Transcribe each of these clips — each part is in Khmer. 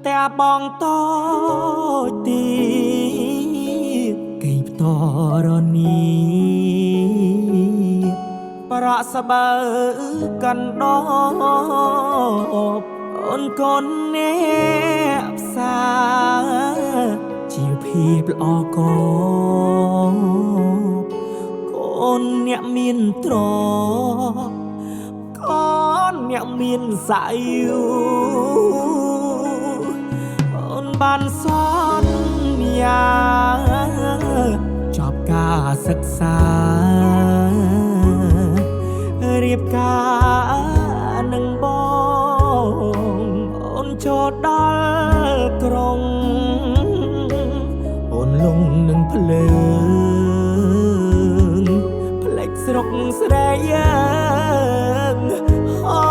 แต่บองต้อตีกี่ต่อรอนี้ประสบกันดอบอนคนเนบสาชีวพีปลอกคนเนี่ยมีนตรอคนเนี่ยมีนสายอยู่បានសន្យាចប់ការសិក្សារៀបការនឹងបងអូនចូលដល់ក្រុងអូនលងនឹងភ្លើងផ្លេចស្រុកស្រីយើងអូ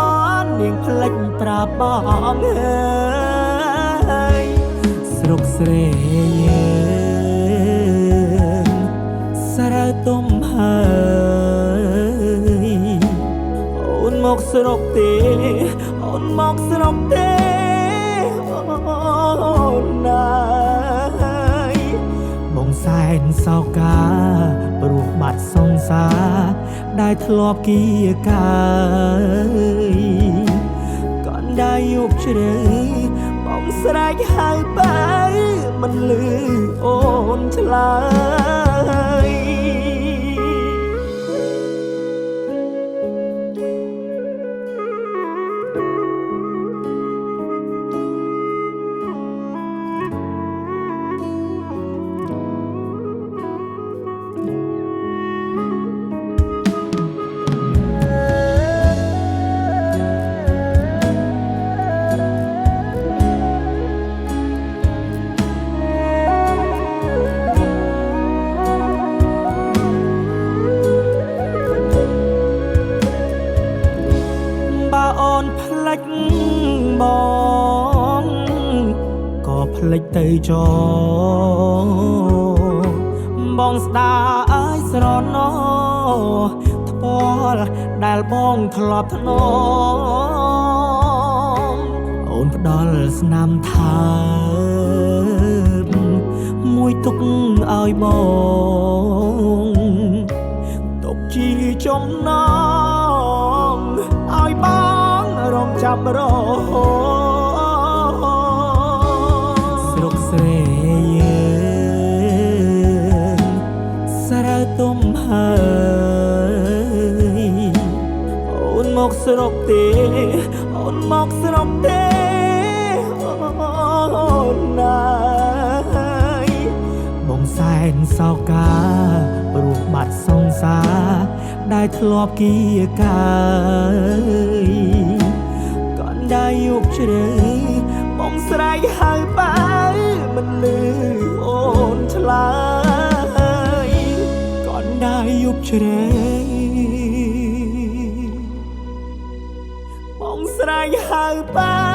ននាងផ្លេចប្រាប់បងស្រុកស្រីយើងសារទុំហើយអូនមកស្រុកទេអូនមកស្រុកទេអូនណាយបងសែនសោកាព្រោះបាត់សង្សារដែលធ្លាប់គៀកាយก่อนได้ยุบเฉยបងស្រែកហៅបែមិនលឺអូនឆ្លើយបងក៏ភ្លេចទៅចោបងស្ដាយស្រណោថ្ពាល់ដែលបងធ្លាប់ធ្នមអូនផ្ដល់ស្នាមថើបមួយទុកឲ្យបងទុកជាចំណងឲ្យបងរំចាំរស្រុកស្រីយើងសារទុំហើយអូនមកស្រុកទេអូនមកស្រុកទេអូនណាយបងសែនសោកាព្រោះបាត់សង្សារដែលធ្លាប់គៀកាយก่อนได้ยุบเฉยបងស្រែកហៅបែមិនលឺអូនឆ្លើយก่อนได้ยุบเฉยបងស្រែកហៅបែ